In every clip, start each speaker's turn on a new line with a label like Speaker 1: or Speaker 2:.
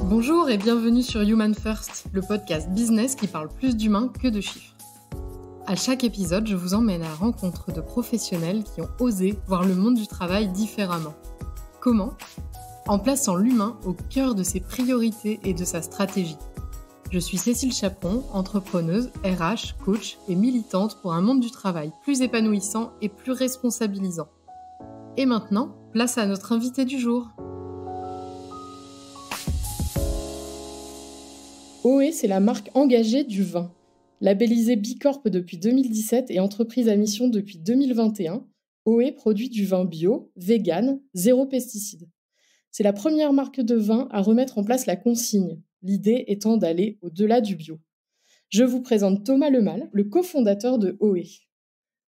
Speaker 1: Bonjour et bienvenue sur Human First, le podcast business qui parle plus d'humains que de chiffres. À chaque épisode, je vous emmène à la rencontre de professionnels qui ont osé voir le monde du travail différemment. Comment ? En plaçant l'humain au cœur de ses priorités et de sa stratégie. Je suis Cécile Chaperon, entrepreneuse, RH, coach et militante pour un monde du travail plus épanouissant et plus responsabilisant. Et maintenant, place à notre invité du jour. OE, c'est la marque engagée du vin. Labellisée Bicorp depuis 2017 et entreprise à mission depuis 2021, OE produit du vin bio, vegan, zéro pesticides. C'est la première marque de vin à remettre en place la consigne, l'idée étant d'aller au-delà du bio. Je vous présente Thomas Lemal, le cofondateur de OE.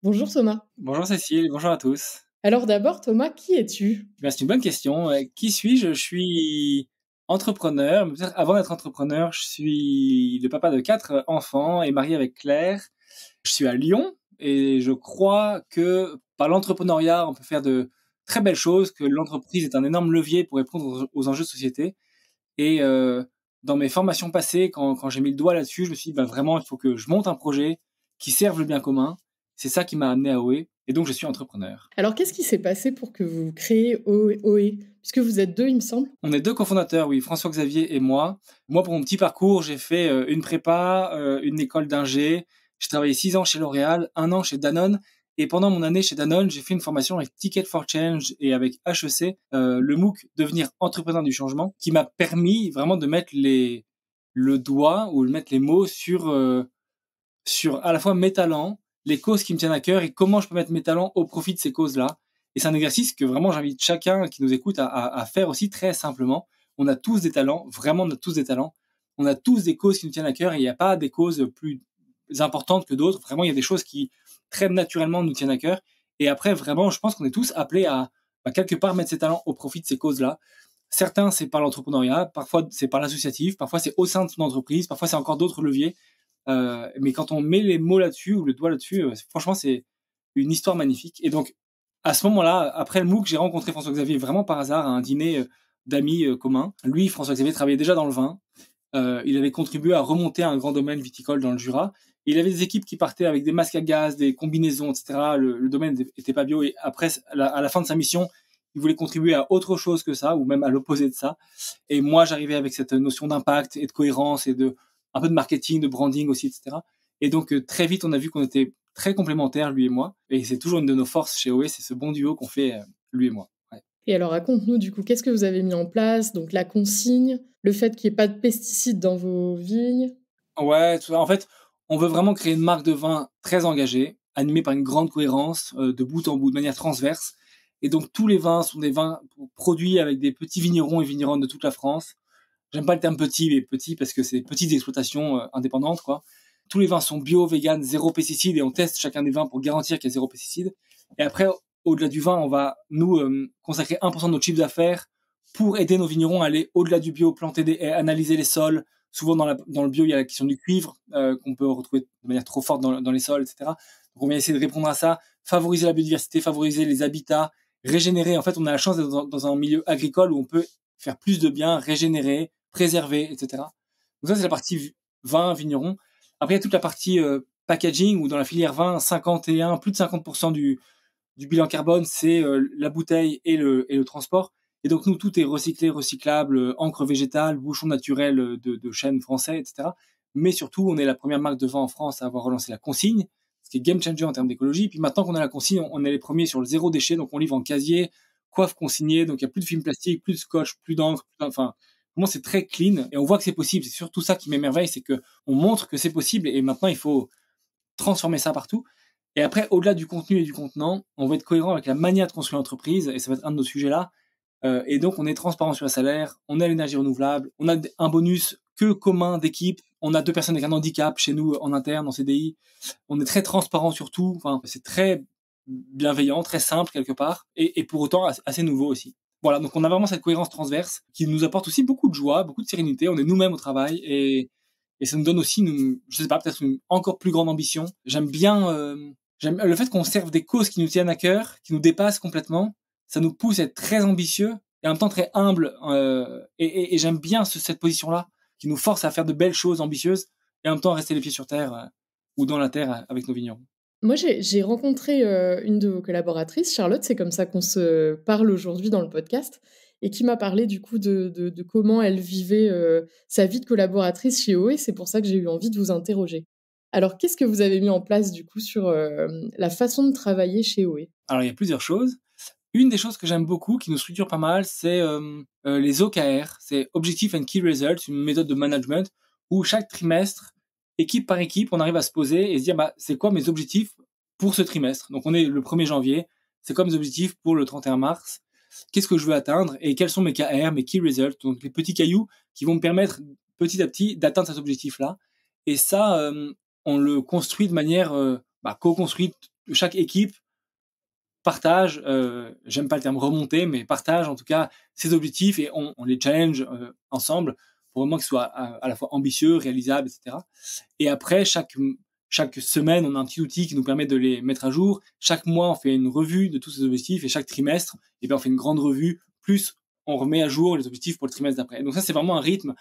Speaker 1: Bonjour Thomas.
Speaker 2: Bonjour Cécile, bonjour à tous.
Speaker 1: Alors d'abord Thomas, qui es-tu ?
Speaker 2: C'est une bonne question. Qui suis-je ? Je suis entrepreneur. Mais peut-être avant d'être entrepreneur, je suis le papa de 4 enfants et marié avec Claire. Je suis à Lyon et je crois que par l'entrepreneuriat, on peut faire de très belles choses, que l'entreprise est un énorme levier pour répondre aux enjeux de société. Et dans mes formations passées, quand j'ai mis le doigt là-dessus, je me suis dit vraiment, il faut que je monte un projet qui serve le bien commun. C'est ça qui m'a amené à OE. Et donc, je suis entrepreneur.
Speaker 1: Alors, qu'est-ce qui s'est passé pour que vous créez OE ? Puisque vous êtes 2, il me semble.
Speaker 2: On est 2 cofondateurs, oui, François-Xavier et moi. Moi, pour mon petit parcours, j'ai fait une prépa, une école d'ingé. J'ai travaillé 6 ans chez L'Oréal, 1 an chez Danone. Et pendant mon année chez Danone, j'ai fait une formation avec Ticket for Change et avec HEC, le MOOC Devenir entrepreneur du changement, qui m'a permis vraiment de mettre le doigt ou de mettre les mots sur à la fois mes talents, les causes qui me tiennent à cœur et comment je peux mettre mes talents au profit de ces causes-là. Et c'est un exercice que vraiment j'invite chacun qui nous écoute à faire aussi très simplement. On a tous des talents, vraiment on a tous des talents. On a tous des causes qui nous tiennent à cœur et il n'y a pas des causes plus importantes que d'autres. Vraiment, il y a des choses qui très naturellement nous tiennent à cœur. Et après, vraiment, je pense qu'on est tous appelés à quelque part mettre ses talents au profit de ces causes-là. Certains, c'est par l'entrepreneuriat, parfois c'est par l'associatif, parfois c'est au sein de son entreprise, parfois c'est encore d'autres leviers. Mais quand on met les mots là-dessus ou le doigt là-dessus, franchement, c'est une histoire magnifique. Et donc, à ce moment-là, après le MOOC, j'ai rencontré François-Xavier vraiment par hasard à un dîner d'amis communs. Lui, François-Xavier, travaillait déjà dans le vin. Il avait contribué à remonter un grand domaine viticole dans le Jura. Et il avait des équipes qui partaient avec des masques à gaz, des combinaisons, etc. Le domaine n'était pas bio. Et après, à la fin de sa mission, il voulait contribuer à autre chose que ça, ou même à l'opposé de ça. Et moi, j'arrivais avec cette notion d'impact et de cohérence et un peu de marketing, de branding aussi, etc. Et donc, très vite, on a vu qu'on était très complémentaires, lui et moi. Et c'est toujours une de nos forces chez OE, c'est ce bon duo qu'on fait, lui et moi. Ouais.
Speaker 1: Et alors, raconte-nous, du coup, qu'est-ce que vous avez mis en place ? Donc, la consigne, le fait qu'il n'y ait pas de pesticides dans vos vignes.
Speaker 2: Ouais, en fait, on veut vraiment créer une marque de vin très engagée, animée par une grande cohérence, de bout en bout, de manière transverse. Et donc, tous les vins sont des vins produits avec des petits vignerons et vigneronnes de toute la France. J'aime pas le terme petit, mais petit parce que c'est des petites exploitations indépendantes, quoi. Tous les vins sont bio, vegan, zéro pesticide et on teste chacun des vins pour garantir qu'il y a zéro pesticide. Et après, au-delà du vin, on va, nous, consacrer 1% de notre chiffre d'affaires pour aider nos vignerons à aller au-delà du bio, planter des haies, analyser les sols. Souvent, dans le bio, il y a la question du cuivre qu'on peut retrouver de manière trop forte dans les sols, etc. Donc, on va essayer de répondre à ça, favoriser la biodiversité, favoriser les habitats, régénérer. En fait, on a la chance d'être dans un milieu agricole où on peut faire plus de bien, régénérer, préserver, etc. Donc ça, c'est la partie vin, vigneron. Après, il y a toute la partie packaging, où dans la filière vin, plus de 50% du bilan carbone, c'est la bouteille et le transport. Et donc, nous, tout est recyclé, recyclable, encre végétale, bouchon naturel de chêne français, etc. Mais surtout, on est la première marque de vin en France à avoir relancé la consigne, ce qui est game changer en termes d'écologie. Puis maintenant qu'on a la consigne, on est les premiers sur le zéro déchet, donc on livre en casier, coiffe consignée, donc il n'y a plus de film plastique, plus de scotch, plus d'encre, enfin, vraiment c'est très clean et on voit que c'est possible. C'est surtout ça qui m'émerveille, c'est que on montre que c'est possible et maintenant il faut transformer ça partout. Et après, au-delà du contenu et du contenant, on va être cohérent avec la manière de construire l'entreprise et ça va être un de nos sujets là. Et donc on est transparent sur le salaire, on a l'énergie renouvelable, on a un bonus que commun d'équipe, on a 2 personnes avec un handicap chez nous en interne, en CDI. On est très transparent sur tout. Enfin, c'est très bienveillant, très simple quelque part et pour autant assez nouveau aussi. Voilà, donc on a vraiment cette cohérence transverse qui nous apporte aussi beaucoup de joie, beaucoup de sérénité. On est nous-mêmes au travail et ça nous donne aussi, je sais pas, peut-être une encore plus grande ambition. J'aime le fait qu'on serve des causes qui nous tiennent à cœur, qui nous dépassent complètement. Ça nous pousse à être très ambitieux et en même temps très humble. Et j'aime bien cette position-là qui nous force à faire de belles choses ambitieuses et en même temps rester les pieds sur terre ou dans la terre avec nos vignerons.
Speaker 1: Moi, j'ai rencontré, une de vos collaboratrices, Charlotte, c'est comme ça qu'on se parle aujourd'hui dans le podcast et qui m'a parlé du coup de comment elle vivait, sa vie de collaboratrice chez OE. C'est pour ça que j'ai eu envie de vous interroger. Alors, qu'est-ce que vous avez mis en place du coup sur, la façon de travailler chez OE?
Speaker 2: Alors, il y a plusieurs choses. Une des choses que j'aime beaucoup, qui nous structure pas mal, c'est les OKR, c'est Objective and Key Results, une méthode de management où chaque trimestre, équipe par équipe, on arrive à se poser et se dire bah, c'est quoi mes objectifs pour ce trimestre. Donc on est le 1er janvier, c'est quoi mes objectifs pour le 31 mars, qu'est-ce que je veux atteindre et quels sont mes KR, mes Key Results, donc les petits cailloux qui vont me permettre petit à petit d'atteindre cet objectif-là. Et ça, on le construit de manière co-construite. Chaque équipe partage, j'aime pas le terme remonter, mais partage en tout cas ses objectifs et on les challenge ensemble pour vraiment qu'ils soient à la fois ambitieux, réalisables, etc. Et après, chaque semaine, on a un petit outil qui nous permet de les mettre à jour. Chaque mois, on fait une revue de tous ces objectifs et chaque trimestre, on fait une grande revue, plus on remet à jour les objectifs pour le trimestre d'après. Et donc ça, c'est vraiment un rythme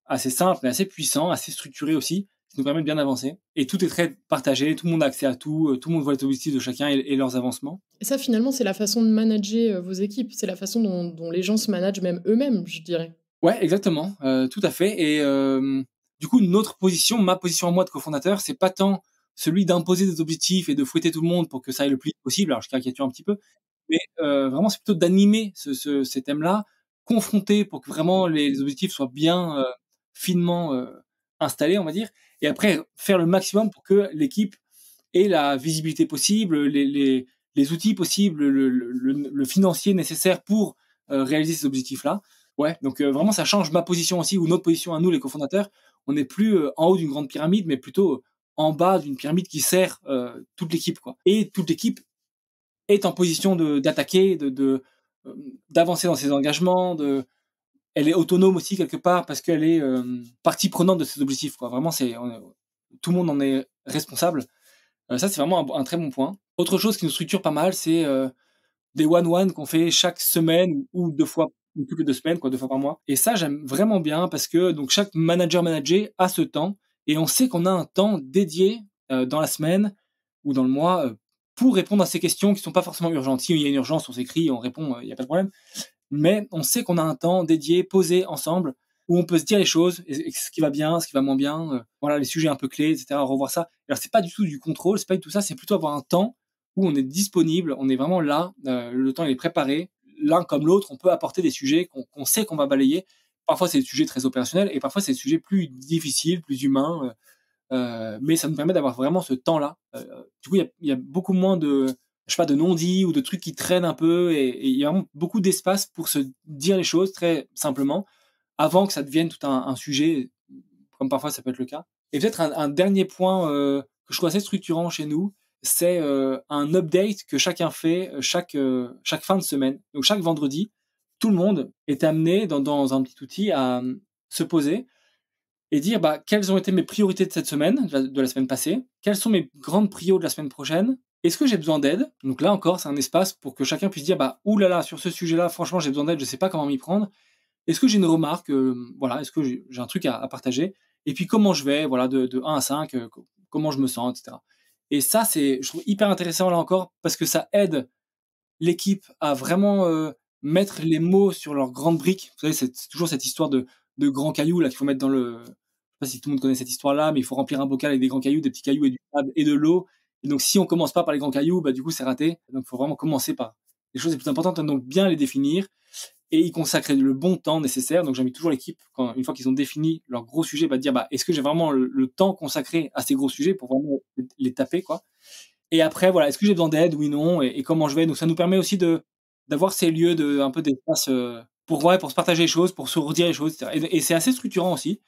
Speaker 2: assez simple, mais assez puissant, assez structuré aussi, qui nous permet de bien avancer. Et tout est très partagé, tout le monde a accès à tout, tout le monde voit les objectifs de chacun et leurs avancements.
Speaker 1: Et ça, finalement, c'est la façon de manager, vos équipes. C'est la façon dont les gens se managent même eux-mêmes, je dirais.
Speaker 2: Ouais, exactement, tout à fait. Et du coup, notre position, ma position à moi de cofondateur, c'est pas tant celui d'imposer des objectifs et de fouetter tout le monde pour que ça aille le plus vite possible. Alors, je caricature un petit peu, mais vraiment, c'est plutôt d'animer ces thèmes-là, confronter pour que vraiment les objectifs soient bien finement installés, on va dire, et après faire le maximum pour que l'équipe ait la visibilité possible, les outils possibles, le financier nécessaire pour réaliser ces objectifs-là. Ouais, donc vraiment, ça change ma position aussi, ou notre position à nous, les cofondateurs. On n'est plus en haut d'une grande pyramide, mais plutôt en bas d'une pyramide qui sert toute l'équipe, quoi. Et toute l'équipe est en position d'attaquer, d'avancer dans ses engagements, elle est autonome aussi quelque part parce qu'elle est partie prenante de ses objectifs, quoi. Vraiment, tout le monde en est responsable. Ça, c'est vraiment un très bon point. Autre chose qui nous structure pas mal, c'est des one-one qu'on fait chaque semaine ou 2 fois, ou toutes les 2 semaines, quoi, 2 fois par mois. Et ça, j'aime vraiment bien parce que donc chaque manager a ce temps et on sait qu'on a un temps dédié dans la semaine ou dans le mois pour répondre à ces questions qui sont pas forcément urgentes. Si il y a une urgence, on s'écrit, on répond, il y a pas de problème. Mais on sait qu'on a un temps dédié, posé ensemble, où on peut se dire les choses, et ce qui va bien, ce qui va moins bien, voilà, les sujets un peu clés, etc., revoir ça. Alors, c'est pas du tout du contrôle, c'est pas du tout ça, c'est plutôt avoir un temps où on est disponible, on est vraiment là, le temps il est préparé, l'un comme l'autre, on peut apporter des sujets qu'on sait qu'on va balayer. Parfois, c'est des sujets très opérationnels, et parfois, c'est des sujets plus difficiles, plus humains, mais ça nous permet d'avoir vraiment ce temps-là. Du coup, il y a beaucoup moins de, je sais pas, de non-dits ou de trucs qui traînent un peu, et il y a vraiment beaucoup d'espace pour se dire les choses très simplement avant que ça devienne tout un sujet, comme parfois ça peut être le cas. Et peut-être un dernier point que je trouve assez structurant chez nous, c'est un update que chacun fait chaque fin de semaine. Donc chaque vendredi, tout le monde est amené dans un petit outil à se poser et dire bah, quelles ont été mes priorités de cette semaine, de la semaine passée, quelles sont mes grandes prios de la semaine prochaine, est-ce que j'ai besoin d'aide. Donc là encore, c'est un espace pour que chacun puisse dire bah, oulala, sur ce sujet-là, franchement, j'ai besoin d'aide, je sais pas comment m'y prendre. Est-ce que j'ai une remarque, voilà, est-ce que j'ai un truc à partager, et puis comment je vais, voilà, de 1 à 5, comment je me sens, etc. Et ça, je trouve hyper intéressant là encore, parce que ça aide l'équipe à vraiment mettre les mots sur leurs grandes briques. Vous savez, c'est toujours cette histoire de grands cailloux là qu'il faut mettre dans le. Je sais pas si tout le monde connaît cette histoire-là, mais il faut remplir un bocal avec des grands cailloux, des petits cailloux et du sable et de l'eau. Et donc, si on commence pas par les grands cailloux, bah du coup, c'est raté. Donc, il faut vraiment commencer par les choses les plus importantes. Donc, bien les définir et y consacrer le bon temps nécessaire. Donc, j'invite toujours l'équipe, une fois qu'ils ont défini leur gros sujet, bah, de dire bah, est-ce que j'ai vraiment le temps consacré à ces gros sujets pour vraiment les taper, quoi. Et après, voilà, est-ce que j'ai besoin d'aide, oui, non, et comment je vais. Donc, ça nous permet aussi d'avoir ces lieux un peu d'espace pour se partager les choses, pour se redire les choses, etc. Et c'est assez structurant aussi.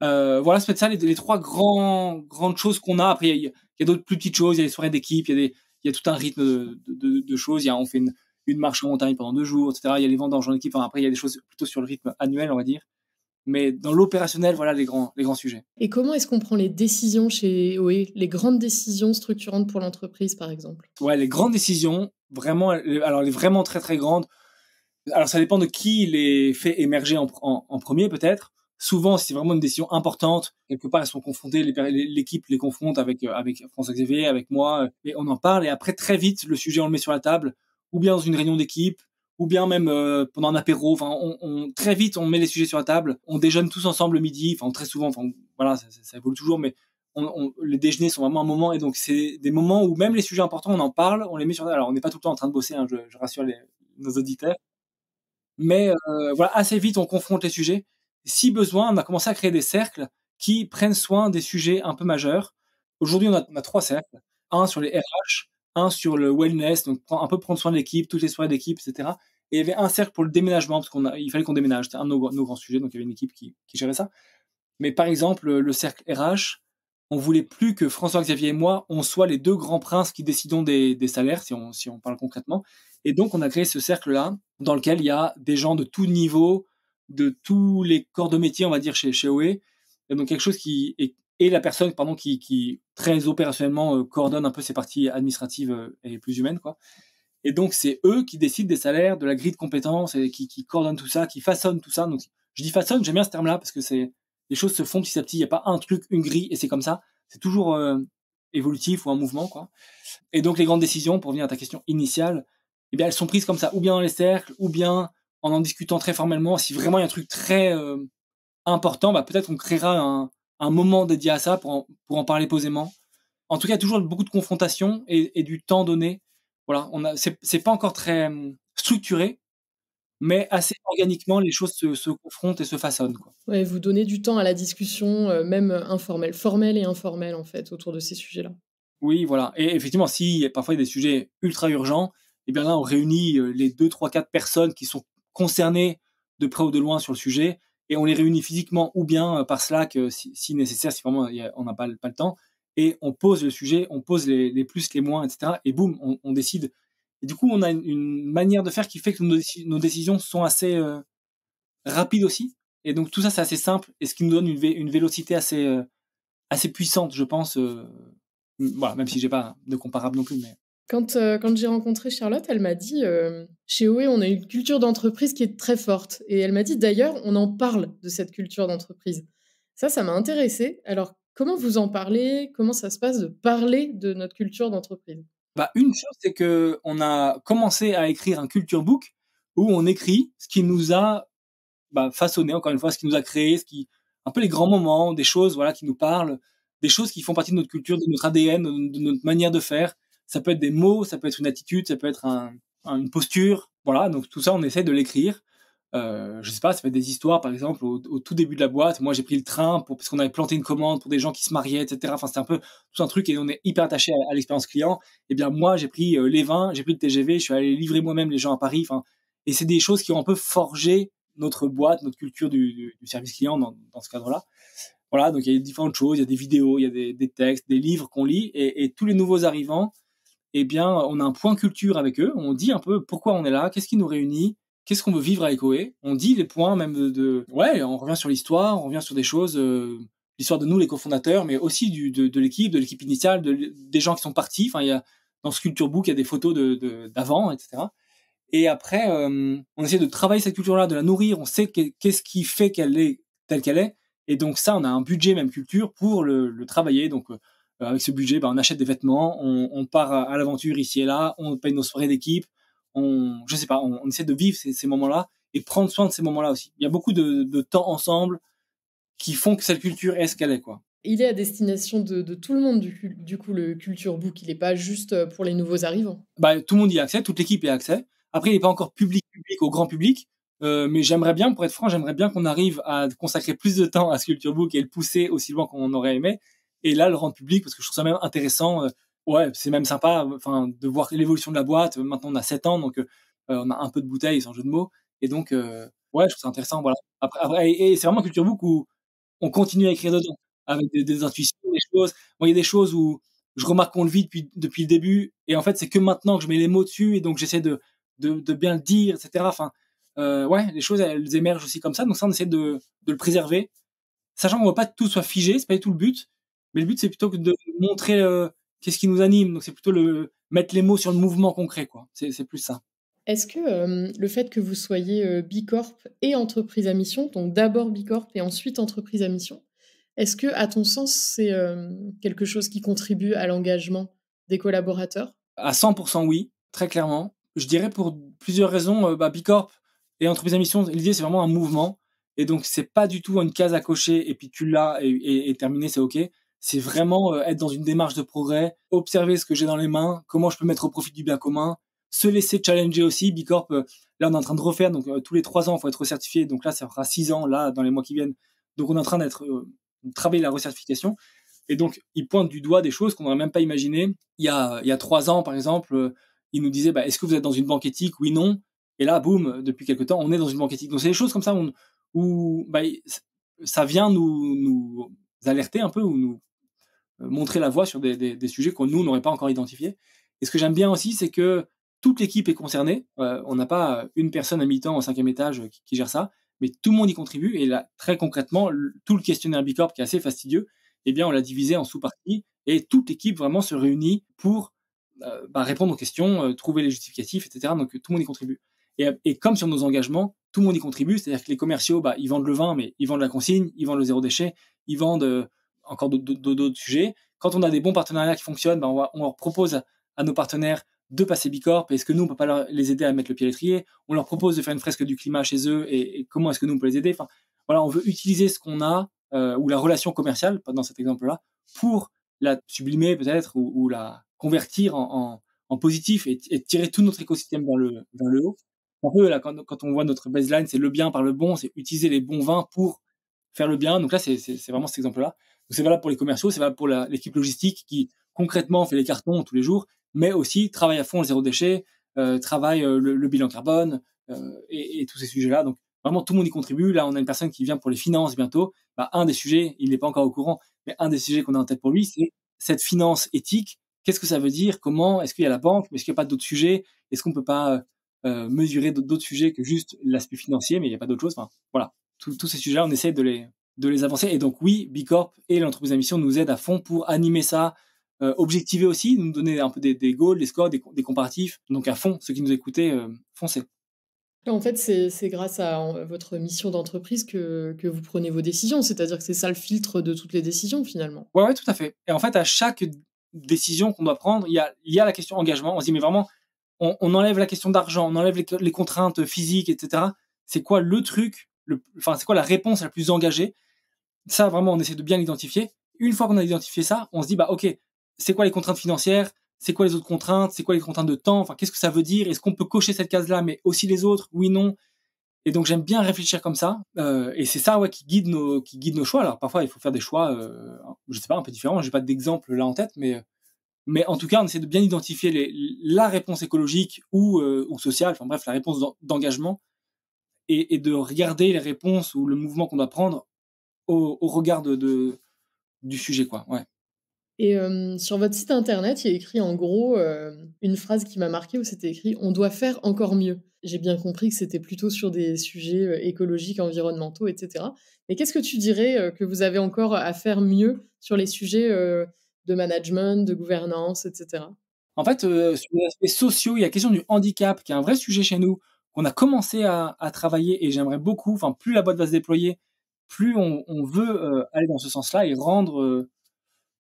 Speaker 2: Voilà, c'est peut-être ça les 3 grandes choses qu'on a. Après, il y a d'autres plus petites choses. Il y a les soirées d'équipe, il y a tout un rythme de choses. On fait une marche en montagne pendant 2 jours, etc. Il y a les vendanges en équipe. Enfin, après, il y a des choses plutôt sur le rythme annuel, on va dire. Mais dans l'opérationnel, voilà les grands sujets.
Speaker 1: Et comment est-ce qu'on prend les décisions chez OE, les grandes décisions structurantes pour l'entreprise, par exemple?
Speaker 2: Ouais, les grandes décisions, vraiment, alors les vraiment très très grandes, Alors ça dépend de qui les fait émerger en premier peut-être. Souvent, si c'est vraiment une décision importante, quelque part, elles sont confrontées, l'équipe les confronte avec François-Xavier, avec moi, et on en parle. Et après, très vite, le sujet, on le met sur la table, ou bien dans une réunion d'équipe, ou bien même pendant un apéro. Enfin, très vite, on met les sujets sur la table. On déjeune tous ensemble le midi. Enfin, très souvent. Enfin, voilà, ça évolue toujours, mais les déjeuners sont vraiment un moment. Et donc, c'est des moments où même les sujets importants, on en parle, on les met sur la table. Alors, on n'est pas tout le temps en train de bosser. Hein, je rassure nos auditeurs. Mais voilà, assez vite, on confronte les sujets. Si besoin, on a commencé à créer des cercles qui prennent soin des sujets un peu majeurs. Aujourd'hui, on a 3 cercles. Un sur les RH, un sur le wellness, donc un peu prendre soin de l'équipe, toutes les soirées d'équipe, etc. Et il y avait un cercle pour le déménagement, parce il fallait qu'on déménage. C'était un de nos grands sujets, donc il y avait une équipe qui gérait ça. Mais par exemple, le cercle RH, on voulait plus que François-Xavier et moi, on soit les 2 grands princes qui décidons des salaires, si on parle concrètement. Et donc, on a créé ce cercle-là, dans lequel il y a des gens de tout niveau, de tous les corps de métier, on va dire, chez OE. Et donc, quelque chose et la personne, pardon, qui très opérationnellement coordonne un peu ces parties administratives et plus humaines, quoi. Et donc, c'est eux qui décident des salaires, de la grille de compétences, et qui coordonnent tout ça, qui façonnent tout ça. Donc, je dis façonne, j'aime bien ce terme-là, parce que les choses se font petit à petit. Il n'y a pas un truc, une grille, et c'est comme ça. C'est toujours évolutif ou un mouvement, quoi. Et donc, les grandes décisions, pour revenir à ta question initiale, eh bien, elles sont prises comme ça, ou bien dans les cercles, ou bien en discutant très formellement. Si vraiment il y a un truc très important, bah, peut-être on créera un moment dédié à ça pour en parler posément. En tout cas, toujours beaucoup de confrontation et du temps donné. Voilà, c'est pas encore très structuré, mais assez organiquement, les choses se confrontent et se façonnent, quoi.
Speaker 1: Ouais, vous donnez du temps à la discussion, même informelle, formelle et informelle, en fait, autour de ces sujets-là.
Speaker 2: Oui, voilà. Et effectivement, si parfois il y a des sujets ultra urgents, eh bien là, on réunit les 2, 3, 4 personnes qui sont concernées de près ou de loin sur le sujet, et on les réunit physiquement ou bien par Slack si nécessaire, si vraiment on n'a pas le temps, et on pose le sujet, on pose les plus, les moins, etc. Et boum, on décide. Et du coup, on a une manière de faire qui fait que nos décisions sont assez rapides aussi. Et donc tout ça, c'est assez simple, et ce qui nous donne une vélocité assez puissante, je pense. Voilà, même si j'ai pas de comparable non plus, mais
Speaker 1: Quand j'ai rencontré Charlotte, elle m'a dit, «Chez OE, on a une culture d'entreprise qui est très forte» et elle m'a dit: «D'ailleurs, on en parle de cette culture d'entreprise». Ça m'a intéressée. Alors, comment vous en parlez? Comment ça se passe de parler de notre culture d'entreprise?
Speaker 2: bah, une chose, c'est que on a commencé à écrire un culture book où on écrit ce qui nous a, bah, façonné, encore une fois, ce qui nous a créé, un peu les grands moments, des choses, voilà, qui nous parlent, des choses qui font partie de notre culture, de notre ADN, de notre manière de faire. Ça peut être des mots, ça peut être une attitude, ça peut être une posture. Voilà, donc tout ça, on essaie de l'écrire. Je sais pas, ça peut être des histoires, par exemple, au tout début de la boîte. Moi, j'ai pris le train parce qu'on avait planté une commande pour des gens qui se mariaient, etc. Enfin, c'était un peu tout un truc, et on est hyper attaché à l'expérience client. Eh bien, moi, j'ai pris les vins, j'ai pris le TGV, je suis allé livrer moi-même les gens à Paris. Enfin, et c'est des choses qui ont un peu forgé notre boîte, notre culture du service client dans ce cadre-là. Voilà, donc il y a différentes choses, il y a des vidéos, il y a des textes, des livres qu'on lit, et tous les nouveaux arrivants, eh bien, on a un point culture avec eux. On dit un peu pourquoi on est là, qu'est-ce qui nous réunit, qu'est-ce qu'on veut vivre avec OE. On dit les points même ouais, on revient sur l'histoire, on revient sur des choses, l'histoire de nous, les cofondateurs, mais aussi de l'équipe initiale, des gens qui sont partis. Enfin, il y a, dans ce culture book, il y a des photos d'avant, etc. Et après, on essaie de travailler cette culture-là, de la nourrir. On sait qu'est-ce qui fait qu'elle est telle qu'elle est. Et donc ça, on a un budget même culture pour le travailler. Donc avec ce budget, bah, on achète des vêtements, on part à l'aventure ici et là, on paye nos soirées d'équipe, je sais pas, on essaie de vivre ces moments-là et prendre soin de ces moments-là aussi. Il y a beaucoup de temps ensemble qui font que cette culture est ce qu'elle est, quoi.
Speaker 1: Il est à destination de tout le monde, du coup, le culture book. Il est pas juste, pour les nouveaux arrivants?
Speaker 2: Bah, tout le monde y a accès, toute l'équipe y a accès. Après, il n'est pas encore public au grand public, mais j'aimerais bien, pour être franc, j'aimerais bien qu'on arrive à consacrer plus de temps à ce culture book et le pousser aussi loin qu'on aurait aimé. Et là, le rendre public, parce que je trouve ça même intéressant. Ouais, c'est même sympa, enfin, de voir l'évolution de la boîte. Maintenant, on a 7 ans, donc on a un peu de bouteille, sans jeu de mots. Et donc, ouais, je trouve ça intéressant. Voilà. Après, et c'est vraiment culture book où on continue à écrire dedans, avec des intuitions, des choses. Bon, il y a des choses où je remarque qu'on le vit depuis le début, et en fait, c'est que maintenant que je mets les mots dessus, et donc j'essaie de bien le dire, etc. Enfin, ouais, les choses, elles émergent aussi comme ça. Donc ça, on essaie de le préserver, sachant qu'on veut pas que tout soit figé, c'est pas du tout le but. Mais le but, c'est plutôt que de montrer qu'est-ce qui nous anime. Donc c'est plutôt mettre les mots sur le mouvement concret, quoi. C'est plus ça.
Speaker 1: Est-ce que le fait que vous soyez Bicorp et entreprise à mission, donc d'abord Bicorp et ensuite entreprise à mission, est-ce que, à ton sens, c'est quelque chose qui contribue à l'engagement des collaborateurs?
Speaker 2: À 100% oui, très clairement. Je dirais pour plusieurs raisons. Bicorp et entreprise à mission, l'idée c'est vraiment un mouvement. Et donc c'est pas du tout une case à cocher et puis tu l'as et terminé, c'est OK. C'est vraiment être dans une démarche de progrès, observer ce que j'ai dans les mains, comment je peux mettre au profit du bien commun, se laisser challenger aussi. Bicorp, là on est en train de refaire, donc tous les 3 ans il faut être recertifié. Donc là ça fera 6 ans là dans les mois qui viennent. Donc on est en train de travailler la recertification. Et donc, ils pointent du doigt des choses qu'on n'aurait même pas imaginées. Il y a 3 ans, par exemple, ils nous disaient, est-ce que vous êtes dans une banque éthique? Oui, non. Et là, boum, depuis quelque temps, on est dans une banque éthique. Donc, c'est des choses comme ça où ça vient nous alerter un peu ou nous montrer la voie sur des sujets que nous, on n'aurait pas encore identifiés. Et ce que j'aime bien aussi, c'est que toute l'équipe est concernée. On n'a pas une personne à mi-temps au 5e étage qui gère ça, mais tout le monde y contribue. Et là, très concrètement, tout le questionnaire Bicorp, qui est assez fastidieux, eh bien, on l'a divisé en sous-parties et toute l'équipe vraiment se réunit pour répondre aux questions, trouver les justificatifs, etc. Donc, tout le monde y contribue. Et comme sur nos engagements, tout le monde y contribue. C'est-à-dire que les commerciaux, ils vendent le vin, mais ils vendent la consigne, ils vendent le zéro déchet, ils vendent encore d'autres sujets. Quand on a des bons partenariats qui fonctionnent, on leur propose à nos partenaires de passer Bicorp. Est-ce que nous, on peut pas les aider à mettre le pied à l'étrier? On leur propose de faire une fresque du climat chez eux et comment est-ce que nous, on peut les aider? Enfin, voilà, on veut utiliser ce qu'on a ou la relation commerciale, dans cet exemple-là, pour la sublimer peut-être ou la convertir en positif et tirer tout notre écosystème vers le haut. Un peu, là, quand on voit notre baseline, c'est le bien par le bon, c'est utiliser les bons vins pour faire le bien. Donc là, c'est vraiment cet exemple-là. Donc c'est valable pour les commerciaux, c'est valable pour l'équipe logistique qui concrètement fait les cartons tous les jours, mais aussi travaille à fond le zéro déchet, travaille le bilan carbone et tous ces sujets-là. Donc vraiment, tout le monde y contribue. Là, on a une personne qui vient pour les finances bientôt. Un des sujets, il n'est pas encore au courant, mais un des sujets qu'on a en tête pour lui, c'est cette finance éthique. Qu'est-ce que ça veut dire? Comment? Est-ce qu'il y a la banque? Est-ce qu'il n'y a pas d'autres sujets? Est-ce qu'on peut pas mesurer d'autres sujets que juste l'aspect financier, mais il n'y a pas d'autre chose? Enfin, voilà. Tous ces sujets-là, on essaie de les avancer. Et donc, oui, Bicorp et l'entreprise à mission nous aident à fond pour animer ça, objectiver aussi, nous donner un peu des goals, des scores, des comparatifs. Donc, à fond, ceux qui nous écoutaient, foncez.
Speaker 1: En fait, c'est grâce à votre mission d'entreprise que vous prenez vos décisions. C'est-à-dire que c'est ça le filtre de toutes les décisions, finalement.
Speaker 2: Ouais, tout à fait. Et en fait, à chaque décision qu'on doit prendre, il y a la question engagement. On se dit, mais vraiment, on enlève la question d'argent, on enlève les contraintes physiques, etc. C'est quoi le truc, c'est quoi la réponse la plus engagée? Ça, vraiment, on essaie de bien l'identifier. Une fois qu'on a identifié ça, on se dit, OK, c'est quoi les contraintes financières? C'est quoi les autres contraintes? C'est quoi les contraintes de temps? Enfin, qu'est-ce que ça veut dire? Est-ce qu'on peut cocher cette case-là, mais aussi les autres? Oui, non. Et donc, j'aime bien réfléchir comme ça. Et c'est ça, ouais, qui guide nos choix. Alors, parfois, il faut faire des choix, je sais pas, un peu différents. J'ai pas d'exemple là en tête, mais en tout cas, on essaie de bien identifier la réponse écologique ou sociale. Enfin, bref, la réponse d'engagement et de regarder les réponses ou le mouvement qu'on doit prendre au regard du sujet, quoi. Ouais.
Speaker 1: Et sur votre site internet, il y a écrit en gros, une phrase qui m'a marquée où c'était écrit: «On doit faire encore mieux». J'ai bien compris que c'était plutôt sur des sujets, écologiques, environnementaux et cetera. Mais qu'est-ce que tu dirais, que vous avez encore à faire mieux sur les sujets, de management, de gouvernance et cetera?
Speaker 2: En fait, sur les aspects sociaux, il y a la question du handicap qui est un vrai sujet chez nous, qu'on a commencé à travailler et j'aimerais beaucoup, enfin, plus la boîte va se déployer, plus on veut aller dans ce sens-là et rendre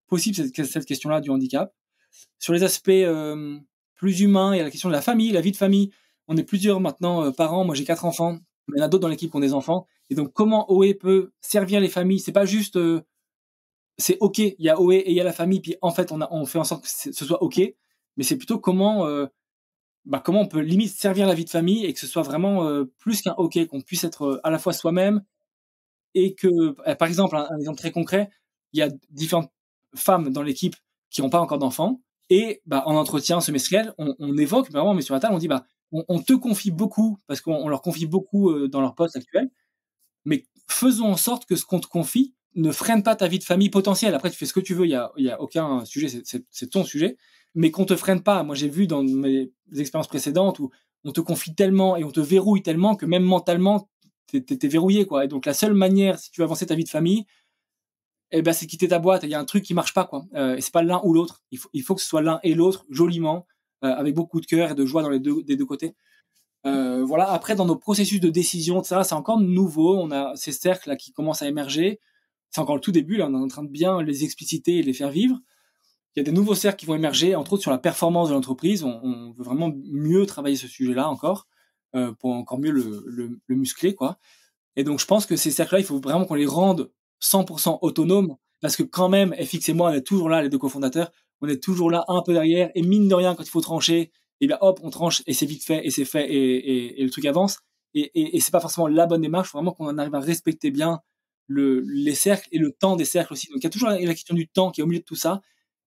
Speaker 2: possible cette question-là du handicap. Sur les aspects plus humains, il y a la question de la famille, la vie de famille. On est plusieurs maintenant parents. Moi, j'ai 4 enfants. Il y en a d'autres dans l'équipe qui ont des enfants. Et donc, comment OE peut servir les familles? C'est pas juste, c'est OK, il y a OE et il y a la famille, puis en fait, on fait en sorte que ce soit OK. Mais c'est plutôt comment on peut limite servir la vie de famille et que ce soit vraiment plus qu'un OK, qu'on puisse être à la fois soi-même et que, par exemple, un exemple très concret, il y a différentes femmes dans l'équipe qui n'ont pas encore d'enfants et en entretien semestriel, on évoque vraiment, mais sur la table, on dit on te confie beaucoup parce qu'on leur confie beaucoup dans leur poste actuel, mais faisons en sorte que ce qu'on te confie ne freine pas ta vie de famille potentielle. Après, tu fais ce que tu veux, il y a aucun sujet, c'est ton sujet, mais qu'on te freine pas. Moi, j'ai vu dans mes expériences précédentes où on te confie tellement et on te verrouille tellement que même mentalement, t'es verrouillé, quoi. Et donc, la seule manière, si tu veux avancer ta vie de famille, c'est de quitter ta boîte. Il y a un truc qui marche pas, quoi. Et c'est pas l'un ou l'autre. Il faut que ce soit l'un et l'autre, joliment, avec beaucoup de cœur et de joie des deux côtés. Voilà. Après, dans nos processus de décision, etc., c'est encore nouveau. On a ces cercles là qui commencent à émerger. C'est encore le tout début. Là, on est en train de bien les expliciter et les faire vivre. Il y a des nouveaux cercles qui vont émerger, entre autres sur la performance de l'entreprise. On veut vraiment mieux travailler ce sujet-là encore, pour encore mieux le muscler, quoi. Et donc, je pense que ces cercles-là, il faut vraiment qu'on les rende 100% autonomes, parce que quand même, FX et moi, on est toujours là, les deux cofondateurs, on est toujours là, un peu derrière, et mine de rien, quand il faut trancher, et bien hop, on tranche, et c'est vite fait, et c'est fait, et le truc avance. Et c'est pas forcément la bonne démarche, faut vraiment qu'on arrive à respecter bien les cercles et le temps des cercles aussi. Donc, il y a toujours la question du temps qui est au milieu de tout ça,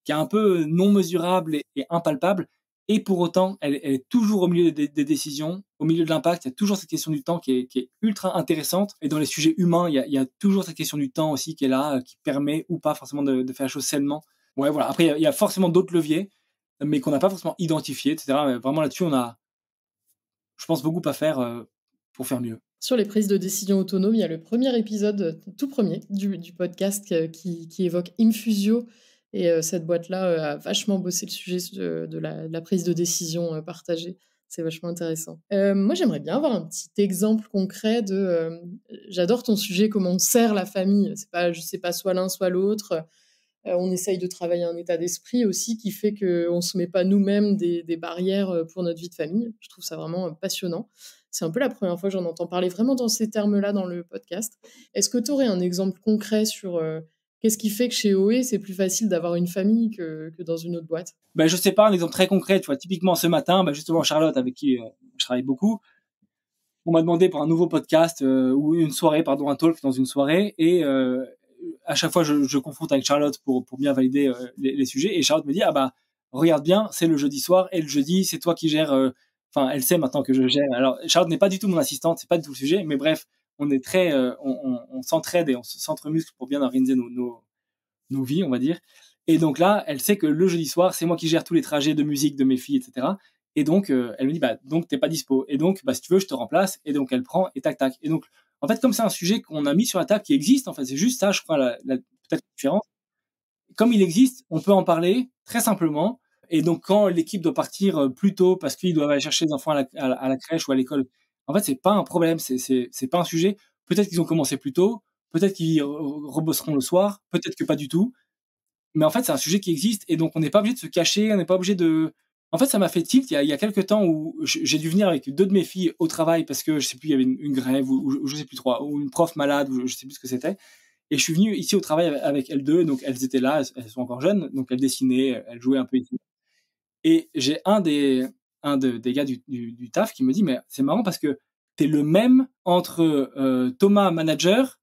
Speaker 2: qui est un peu non mesurable et impalpable. Et pour autant, elle est toujours au milieu des décisions, au milieu de l'impact. Il y a toujours cette question du temps qui est ultra intéressante. Et dans les sujets humains, il y a toujours cette question du temps aussi qui est là, qui permet ou pas forcément de faire la chose sainement. Ouais, voilà. Après, il y a forcément d'autres leviers, mais qu'on n'a pas forcément identifiés, etc. Mais vraiment là-dessus, on a, je pense, beaucoup à faire pour faire mieux.
Speaker 1: Sur les prises de décision autonomes, il y a le premier épisode, tout premier du podcast qui évoque Infusio. Et cette boîte-là a vachement bossé le sujet de la prise de décision partagée. C'est vachement intéressant. Moi, j'aimerais bien avoir un petit exemple concret de... j'adore ton sujet, comment on sert la famille. C'est pas, je sais pas, soit l'un, soit l'autre. On essaye de travailler un état d'esprit aussi qui fait qu'on ne se met pas nous-mêmes des barrières pour notre vie de famille. Je trouve ça vraiment passionnant. C'est un peu la première fois que j'en entends parler vraiment dans ces termes-là dans le podcast. Est-ce que tu aurais un exemple concret sur qu'est-ce qui fait que chez OE, c'est plus facile d'avoir une famille que dans une autre boîte?
Speaker 2: Ben, je sais pas, un exemple très concret, tu vois, typiquement ce matin, ben, justement, Charlotte, avec qui je travaille beaucoup, on m'a demandé pour un nouveau podcast, ou une soirée, pardon, un talk dans une soirée, et à chaque fois je confronte avec Charlotte pour bien valider les sujets, et Charlotte me dit, ah bah regarde bien, c'est le jeudi soir, et le jeudi c'est toi qui gères, enfin elle sait maintenant que je gère. Alors Charlotte n'est pas du tout mon assistante, c'est pas du tout le sujet, mais bref, on est très on s'entraide et on s'entremuscle pour bien organiser nos vies, on va dire. Et donc là, elle sait que le jeudi soir, c'est moi qui gère tous les trajets de musique de mes filles, etc. Et donc, elle me dit, bah, donc, t'es pas dispo. Et donc, bah, si tu veux, je te remplace. Et donc, elle prend et tac, tac. Et donc, en fait, comme c'est un sujet qu'on a mis sur la table qui existe, en fait, c'est juste ça, je crois, peut-être la différence. Comme il existe, on peut en parler très simplement. Et donc, quand l'équipe doit partir plus tôt parce qu'ils doivent aller chercher les enfants à la crèche ou à l'école, en fait, c'est pas un problème. C'est pas un sujet. Peut-être qu'ils ont commencé plus tôt. Peut-être qu'ils rebosseront le soir. Peut-être que pas du tout. Mais en fait, c'est un sujet qui existe et donc on n'est pas obligé de se cacher, on n'est pas obligé de. En fait, ça m'a fait tilt il y a quelques temps où j'ai dû venir avec deux de mes filles au travail parce que je sais plus, il y avait une grève ou je sais plus trop, ou une prof malade ou je sais plus ce que c'était. Et je suis venu ici au travail avec elles deux, donc elles étaient là, elles sont encore jeunes, donc elles dessinaient, elles jouaient un peu ici. Et j'ai des gars du taf qui me dit, mais c'est marrant parce que t'es le même entre Thomas manager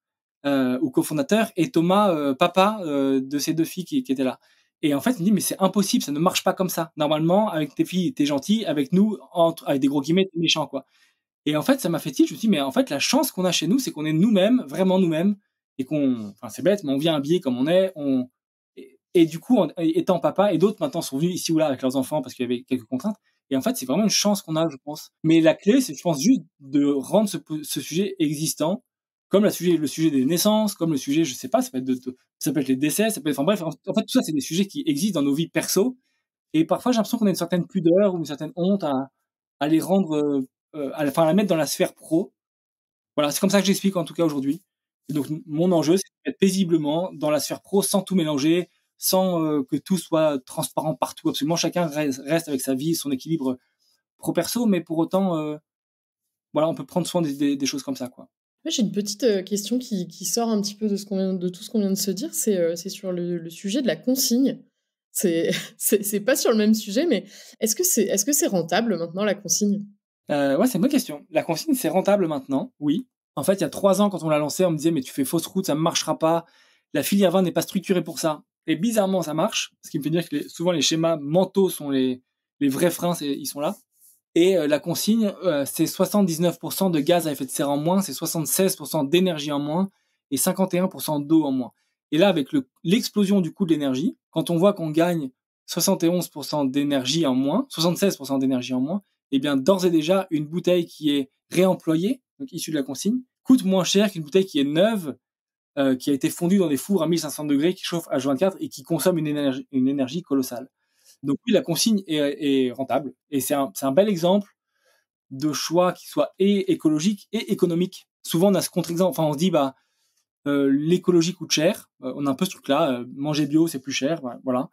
Speaker 2: ou cofondateur et Thomas papa de ces deux filles qui étaient là. Et en fait, il me dit, mais c'est impossible, ça ne marche pas comme ça. Normalement, avec tes filles, t'es gentil, avec nous, avec des gros guillemets, t'es méchant, quoi. Et en fait, ça m'a fait tilt, je me suis dit, mais en fait, la chance qu'on a chez nous, c'est qu'on est nous-mêmes, vraiment nous-mêmes, et enfin, c'est bête, mais on vient habillé comme on est, et du coup, étant papa, et d'autres maintenant sont venus ici ou là avec leurs enfants parce qu'il y avait quelques contraintes. Et en fait, c'est vraiment une chance qu'on a, je pense. Mais la clé, c'est, je pense, juste de rendre ce sujet existant, comme le sujet des naissances, comme le sujet, je sais pas, ça peut être les décès, ça peut être, enfin bref, en fait, tout ça, c'est des sujets qui existent dans nos vies perso. Et parfois, j'ai l'impression qu'on a une certaine pudeur ou une certaine honte à les rendre, à la mettre dans la sphère pro. Voilà, c'est comme ça que j'explique en tout cas aujourd'hui. Et donc mon enjeu, c'est d'être paisiblement dans la sphère pro sans tout mélanger, sans que tout soit transparent partout. Absolument, chacun reste avec sa vie, son équilibre pro-perso, mais pour autant, voilà, on peut prendre soin des choses comme ça, quoi.
Speaker 1: Moi, j'ai une petite question qui sort un petit peu de tout ce qu'on vient de se dire. C'est sur le sujet de la consigne. C'est c'est pas sur le même sujet, mais est-ce que c'est rentable maintenant la consigne?
Speaker 2: Ouais, c'est une bonne question. La consigne, c'est rentable maintenant, oui. En fait, il y a 3 ans, quand on l'a lancé, on me disait, mais tu fais fausse route, ça ne marchera pas. La filière vin n'est pas structurée pour ça. Et bizarrement, ça marche. Ce qui me fait dire que souvent, les schémas mentaux sont les vrais freins, ils sont là. Et la consigne, c'est 79% de gaz à effet de serre en moins, c'est 76% d'énergie en moins et 51% d'eau en moins. Et là, avec l'explosion du coût de l'énergie, quand on voit qu'on gagne 71% d'énergie en moins, 76% d'énergie en moins, eh bien, d'ores et déjà, une bouteille qui est réemployée, donc issue de la consigne, coûte moins cher qu'une bouteille qui est neuve, qui a été fondue dans des fours à 1500 degrés, qui chauffe H24 et qui consomme une énergie colossale. Donc oui, la consigne est rentable et c'est un bel exemple de choix qui soient et écologiques et économiques. Souvent, on a ce contre-exemple. Enfin, on se dit, l'écologie coûte cher. On a un peu ce truc-là. Manger bio, c'est plus cher. Voilà.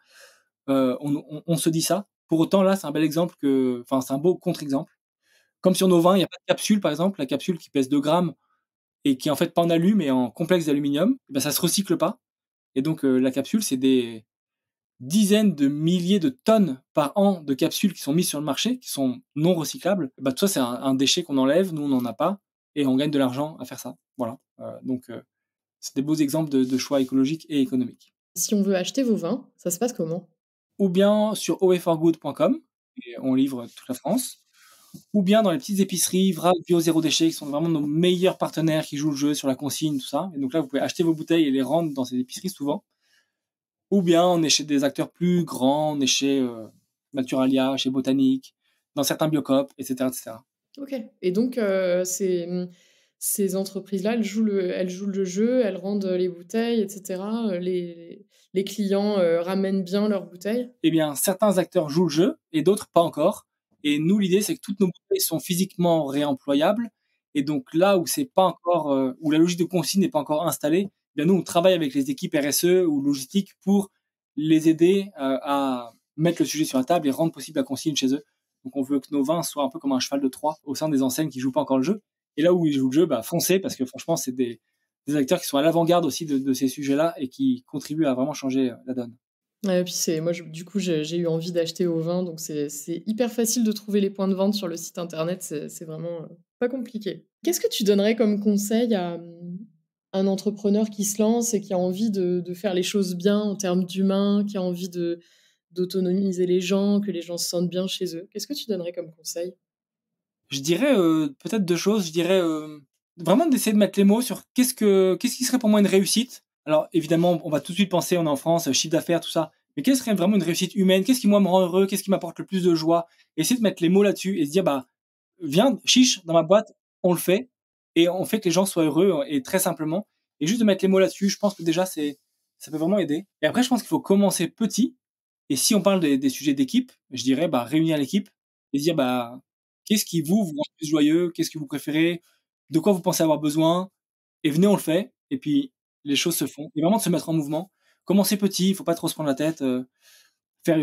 Speaker 2: On se dit ça. Pour autant, là, c'est un bel exemple c'est un beau contre-exemple. Comme sur nos vins, il n'y a pas de capsule, par exemple. La capsule qui pèse 2 grammes et qui est en fait pas en alu, mais en complexe d'aluminium, ça se recycle pas. Et donc, la capsule, c'est des dizaines de milliers de tonnes par an de capsules qui sont mises sur le marché, qui sont non recyclables. Tout ça, c'est un déchet qu'on enlève. Nous, on n'en a pas. Et on gagne de l'argent à faire ça. Voilà. C'est des beaux exemples de choix écologiques et économiques.
Speaker 1: Si on veut acheter vos vins, ça se passe comment?
Speaker 2: Ou bien sur oeforgood.com, et on livre toute la France, ou bien dans les petites épiceries, Vrac, Bio, Zéro Déchet, qui sont vraiment nos meilleurs partenaires qui jouent le jeu sur la consigne, tout ça. Et donc là, vous pouvez acheter vos bouteilles et les rendre dans ces épiceries souvent. Ou bien on est chez des acteurs plus grands, on est chez Naturalia, chez Botanique, dans certains Biocoop, etc., etc.
Speaker 1: Ok. Et donc, ces entreprises-là, elles jouent le jeu, elles rendent les bouteilles, etc. Les clients ramènent bien leurs bouteilles.
Speaker 2: Eh bien, certains acteurs jouent le jeu et d'autres pas encore. Et nous, l'idée, c'est que toutes nos bouteilles sont physiquement réemployables. Et donc là où c'est pas encore, où la logique de consigne n'est pas encore installée, eh bien nous, on travaille avec les équipes RSE ou logistique pour les aider à mettre le sujet sur la table et rendre possible la consigne chez eux. Donc on veut que nos vins soient un peu comme un cheval de Troie au sein des enseignes qui jouent pas encore le jeu. Et là où ils jouent le jeu, foncez, parce que franchement, c'est des acteurs qui sont à l'avant-garde aussi de ces sujets-là et qui contribuent à vraiment changer la donne.
Speaker 1: Et puis moi, du coup, j'ai eu envie d'acheter au vin, donc c'est hyper facile de trouver les points de vente sur le site internet, c'est vraiment pas compliqué. Qu'est-ce que tu donnerais comme conseil à un entrepreneur qui se lance et qui a envie de faire les choses bien en termes d'humain, qui a envie d'autonomiser les gens, que les gens se sentent bien chez eux? Qu'est-ce que tu donnerais comme conseil?
Speaker 2: Je dirais peut-être 2 choses. Je dirais vraiment d'essayer de mettre les mots sur qu'est-ce qui serait pour moi une réussite. Alors évidemment, on va tout de suite penser, on est en France, chiffre d'affaires, tout ça. Mais quelle serait vraiment une réussite humaine? Qu'est-ce qui moi me rend heureux? Qu'est-ce qui m'apporte le plus de joie? Essayer de mettre les mots là-dessus et se dire viens, chiche dans ma boîte, on le fait et on fait que les gens soient heureux et très simplement. Et juste de mettre les mots là-dessus, je pense que déjà ça peut vraiment aider. Et après, je pense qu'il faut commencer petit. Et si on parle des sujets d'équipe, je dirais réunir l'équipe et se dire qu'est-ce qui vous rend plus joyeux? Qu'est-ce que vous préférez? De quoi vous pensez avoir besoin? Et venez, on le fait. Et puis, les choses se font. Et vraiment de se mettre en mouvement. Commencer petit, il faut pas trop se prendre la tête. Faire,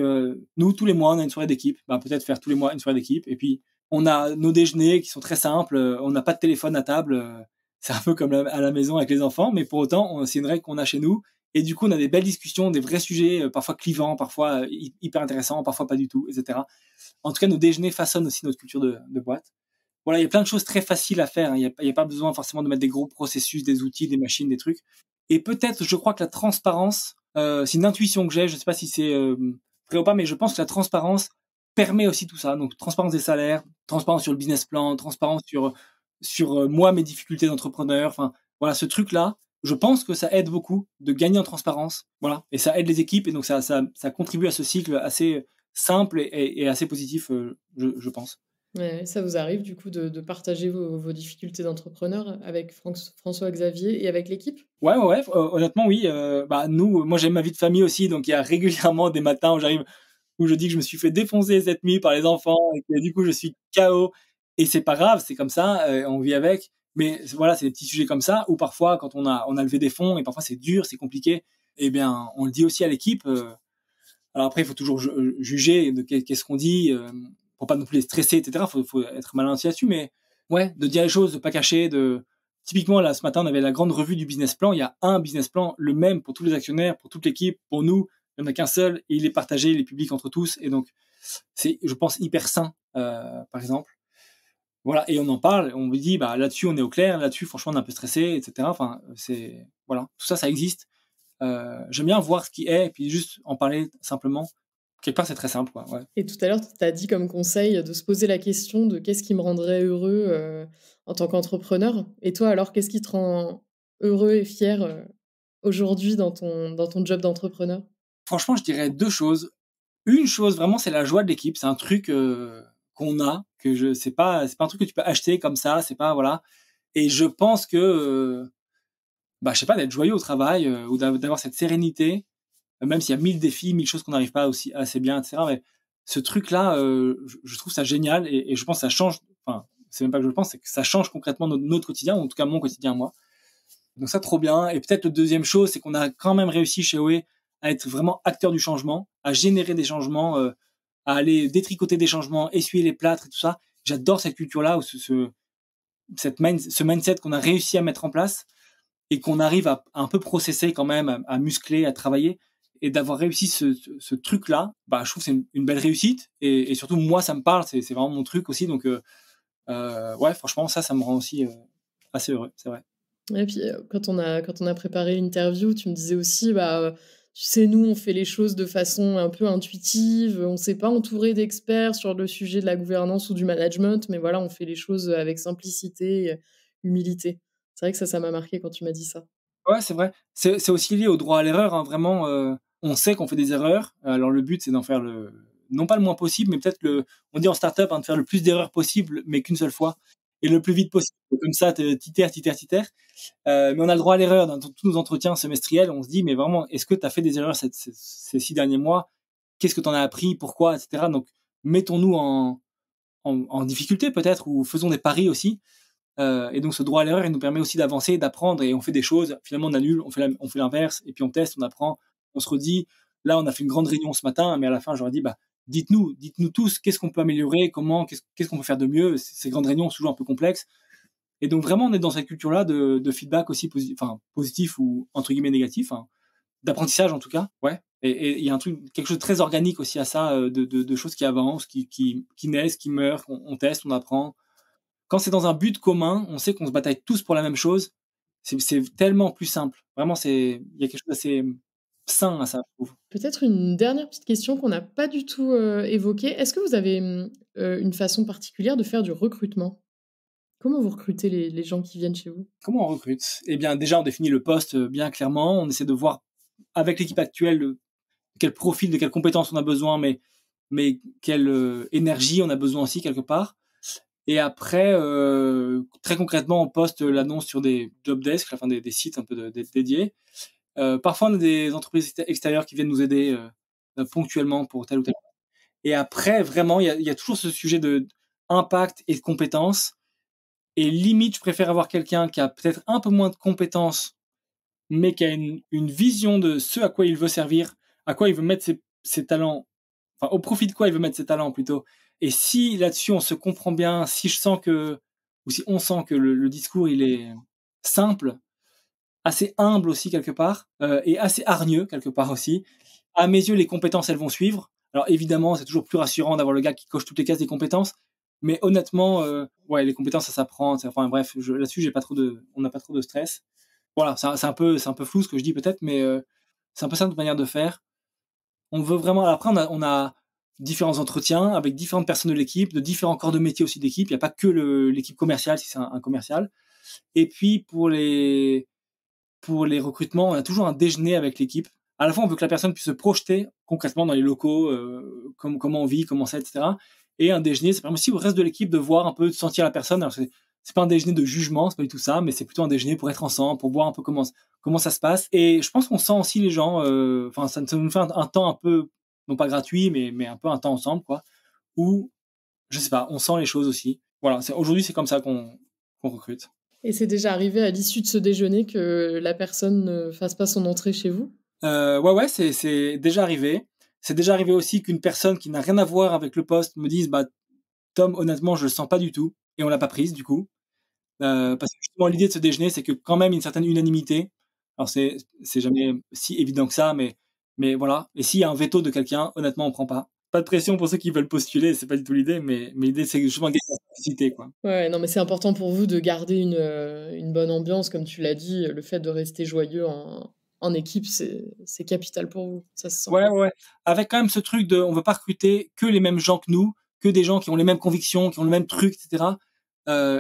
Speaker 2: nous, tous les mois, on a une soirée d'équipe. Peut-être faire tous les mois une soirée d'équipe. Et puis, on a nos déjeuners qui sont très simples. On n'a pas de téléphone à table. C'est un peu comme à la maison avec les enfants. Mais pour autant, c'est une règle qu'on a chez nous. Et du coup, on a des belles discussions, des vrais sujets, parfois clivants, parfois hyper intéressants, parfois pas du tout, etc. En tout cas, nos déjeuners façonnent aussi notre culture de boîte. Voilà, il y a plein de choses très faciles à faire. Il n'y a pas besoin forcément de mettre des gros processus, des outils, des machines, des trucs. Et peut-être, je crois que la transparence, c'est une intuition que j'ai. Je ne sais pas si c'est vrai ou pas, mais je pense que la transparence permet aussi tout ça. Donc, transparence des salaires, transparence sur le business plan, transparence sur moi, mes difficultés d'entrepreneur. Enfin, voilà, ce truc-là, je pense que ça aide beaucoup de gagner en transparence. Voilà, et ça aide les équipes. Et donc, ça contribue à ce cycle assez simple et assez positif, je pense.
Speaker 1: Ouais, ça vous arrive du coup de partager vos difficultés d'entrepreneur avec François-Xavier et avec l'équipe?
Speaker 2: Ouais, honnêtement, oui. Moi, j'ai ma vie de famille aussi, donc il y a régulièrement des matins où je dis que je me suis fait défoncer cette nuit par les enfants et que du coup, je suis KO. Et c'est pas grave, c'est comme ça, on vit avec. Mais voilà, c'est des petits sujets comme ça où parfois, quand on a levé des fonds et parfois c'est dur, c'est compliqué, eh bien, on le dit aussi à l'équipe. Alors après, il faut toujours juger de qu'est-ce qu'on dit, pour pas non plus les stresser, etc. Faut être malin aussi là-dessus, mais ouais, de dire les choses, de pas cacher, typiquement là, ce matin, on avait la grande revue du business plan. Il y a un business plan, le même pour tous les actionnaires, pour toute l'équipe, pour nous. Il n'y en a qu'un seul et il est partagé, il est public entre tous. Et donc, c'est, je pense, hyper sain, par exemple. Voilà, et on en parle, on lui dit, là-dessus, on est au clair, là-dessus, franchement, on est un peu stressé, etc. Enfin, voilà, tout ça, ça existe. J'aime bien voir ce qui est et puis juste en parler simplement. Quelque part, c'est très simple, quoi. Ouais.
Speaker 1: Et tout à l'heure, tu as dit comme conseil de se poser la question de qu'est-ce qui me rendrait heureux en tant qu'entrepreneur. Et toi, alors, qu'est-ce qui te rend heureux et fier aujourd'hui dans ton job d'entrepreneur?
Speaker 2: Franchement, je dirais 2 choses. Une chose, vraiment, c'est la joie de l'équipe. C'est un truc qu'on a, c'est pas un truc que tu peux acheter comme ça. C'est pas, voilà. Et je pense que, je sais pas, d'être joyeux au travail ou d'avoir cette sérénité, même s'il y a 1000 défis, 1000 choses qu'on n'arrive pas aussi assez bien, etc. Mais ce truc-là, je trouve ça génial et je pense que ça change enfin, c'est même pas que je le pense, c'est que ça change concrètement notre quotidien, ou en tout cas mon quotidien à moi. Donc ça, trop bien. Et peut-être le deuxième chose, c'est qu'on a quand même réussi chez OE à être vraiment acteur du changement, à générer des changements, à aller détricoter des changements, essuyer les plâtres et tout ça. J'adore cette culture-là, ou ce mindset qu'on a réussi à mettre en place et qu'on arrive à un peu processer quand même, à muscler, à travailler. Et d'avoir réussi ce truc-là, bah, je trouve que c'est une belle réussite. Et surtout, moi, ça me parle, c'est vraiment mon truc aussi. Donc, ouais, franchement, ça me rend aussi assez heureux, c'est vrai.
Speaker 1: Et puis, quand on a préparé l'interview, tu me disais aussi, bah, tu sais, nous, on fait les choses de façon un peu intuitive, on s'est pas entouré d'experts sur le sujet de la gouvernance ou du management, mais voilà, on fait les choses avec simplicité et humilité. C'est vrai que ça m'a marqué quand tu m'as dit ça.
Speaker 2: Ouais, c'est vrai. C'est aussi lié au droit à l'erreur, hein, vraiment, on sait qu'on fait des erreurs. Alors le but, c'est d'en faire non pas le moins possible, mais peut-être on dit en start-up, hein, de faire le plus d'erreurs possible, mais qu'une seule fois et le plus vite possible. Comme ça, t'itères. Mais on a le droit à l'erreur dans tous nos entretiens semestriels. On se dit, mais vraiment, est-ce que tu as fait des erreurs ces 6 derniers mois? Qu'est-ce que tu en as appris? Pourquoi? Etc. Donc, mettons-nous en difficulté peut-être, ou faisons des paris aussi. Et donc ce droit à l'erreur, il nous permet aussi d'avancer, d'apprendre, et on fait des choses, finalement on annule, on fait l'inverse, et puis on teste, on apprend, on se redit. Là, on a fait une grande réunion ce matin, mais à la fin, j'aurais dit, bah, dites-nous tous, qu'est-ce qu'on peut améliorer, qu'est-ce qu'on peut faire de mieux. Ces grandes réunions sont toujours un peu complexes. Et donc vraiment, on est dans cette culture-là de feedback aussi positif ou entre guillemets négatif, hein, d'apprentissage en tout cas, ouais. Et il y a quelque chose de très organique aussi à ça, de choses qui avancent, qui naissent, qui meurent, on teste, on apprend. Quand c'est dans un but commun, on sait qu'on se bataille tous pour la même chose. C'est tellement plus simple. Vraiment, il y a quelque chose d'assez sain à ça, je trouve.
Speaker 1: Peut-être une dernière petite question qu'on n'a pas du tout, évoquée. Est-ce que vous avez, une façon particulière de faire du recrutement? Comment vous recrutez les gens qui viennent chez vous?
Speaker 2: Comment on recrute? Eh bien, déjà, on définit le poste bien clairement. On essaie de voir avec l'équipe actuelle quel profil, de quelles compétences on a besoin, mais quelle énergie on a besoin aussi quelque part. Et après, très concrètement, on poste l'annonce sur des job desks, enfin des sites un peu dédiés. Parfois, on a des entreprises extérieures qui viennent nous aider ponctuellement pour tel ou tel. Et après, vraiment, il y a toujours ce sujet de impact et de compétences. Et limite, je préfère avoir quelqu'un qui a peut-être un peu moins de compétences, mais qui a une vision de ce à quoi il veut servir, à quoi il veut mettre ses talents, enfin, au profit de quoi il veut mettre ses talents plutôt. Et si là-dessus, on se comprend bien, si je sens ou si on sent que le discours, il est simple, assez humble aussi quelque part, et assez hargneux quelque part aussi. À mes yeux, les compétences, elles vont suivre. Alors évidemment, c'est toujours plus rassurant d'avoir le gars qui coche toutes les cases des compétences, mais honnêtement, ouais, les compétences, ça s'apprend. Enfin bref, là-dessus, on n'a pas trop de stress. Voilà, c'est un peu flou ce que je dis peut-être, mais c'est un peu ça notre manière de faire. On veut vraiment. Après, on a différents entretiens avec différentes personnes de l'équipe, de différents corps de métier aussi d'équipe. Il n'y a pas que l'équipe commerciale si c'est un commercial. Et puis pour les recrutements, on a toujours un déjeuner avec l'équipe. À la fois, on veut que la personne puisse se projeter concrètement dans les locaux, comment on vit, comment c'est, etc. Et un déjeuner, ça permet aussi au reste de l'équipe de voir un peu, de sentir la personne. Alors, c'est pas un déjeuner de jugement, c'est pas du tout ça, mais c'est plutôt un déjeuner pour être ensemble, pour voir un peu comment ça se passe. Et je pense qu'on sent aussi les gens, enfin, ça nous fait un temps un peu, non pas gratuit, mais un peu un temps ensemble, quoi, où, je sais pas, on sent les choses aussi. Voilà, aujourd'hui, c'est comme ça qu'on recrute.
Speaker 1: Et c'est déjà arrivé à l'issue de ce déjeuner que la personne ne fasse pas son entrée chez vous?
Speaker 2: Ouais, c'est déjà arrivé. C'est déjà arrivé aussi qu'une personne qui n'a rien à voir avec le poste me dise, bah, Tom, honnêtement, je le sens pas du tout, et on l'a pas prise du coup. Parce que justement, l'idée de ce déjeuner, c'est que quand même une certaine unanimité. Alors c'est jamais si évident que ça, mais voilà. Et s'il y a un veto de quelqu'un, honnêtement, on prend pas. Pas de pression pour ceux qui veulent postuler, c'est pas du tout l'idée, mais l'idée c'est justement de gagner la simplicité, quoi.
Speaker 1: Ouais, non, mais c'est important pour vous de garder une bonne ambiance, comme tu l'as dit, le fait de rester joyeux en équipe, c'est capital pour vous, ça se sent.
Speaker 2: Ouais, ouais, ouais. Avec quand même ce truc de, on veut pas recruter que les mêmes gens que nous, que des gens qui ont les mêmes convictions, qui ont le même truc, etc.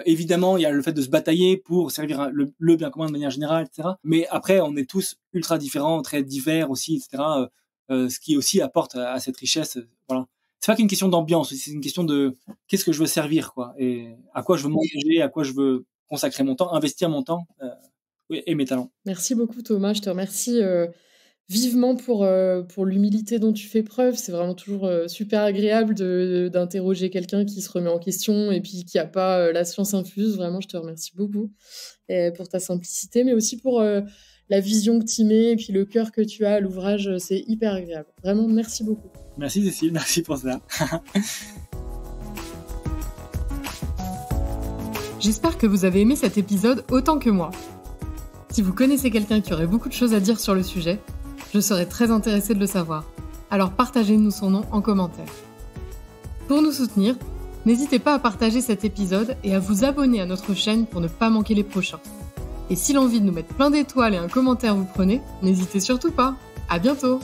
Speaker 2: Évidemment, il y a le fait de se batailler pour servir le bien commun de manière générale, etc. Mais après, on est tous ultra différents, très divers aussi, etc. Ce qui aussi apporte à cette richesse. Voilà. C'est pas qu'une question d'ambiance, c'est une question de qu'est-ce que je veux servir, quoi, et à quoi je veux m'engager, à quoi je veux consacrer mon temps, investir mon temps, oui, et mes talents.
Speaker 1: Merci beaucoup Thomas, je te remercie, vivement pour l'humilité dont tu fais preuve. C'est vraiment toujours super agréable d'interroger quelqu'un qui se remet en question et puis qui n'a pas la science infuse. Vraiment, je te remercie beaucoup pour ta simplicité, mais aussi pour la vision que tu mets et puis le cœur que tu as à l'ouvrage. C'est hyper agréable. Vraiment, merci beaucoup.
Speaker 2: Merci Cécile, merci pour ça.
Speaker 1: J'espère que vous avez aimé cet épisode autant que moi. Si vous connaissez quelqu'un qui aurait beaucoup de choses à dire sur le sujet, je serais très intéressée de le savoir. Alors partagez-nous son nom en commentaire. Pour nous soutenir, n'hésitez pas à partager cet épisode et à vous abonner à notre chaîne pour ne pas manquer les prochains. Et si l'envie de nous mettre plein d'étoiles et un commentaire vous prenez, n'hésitez surtout pas. À bientôt!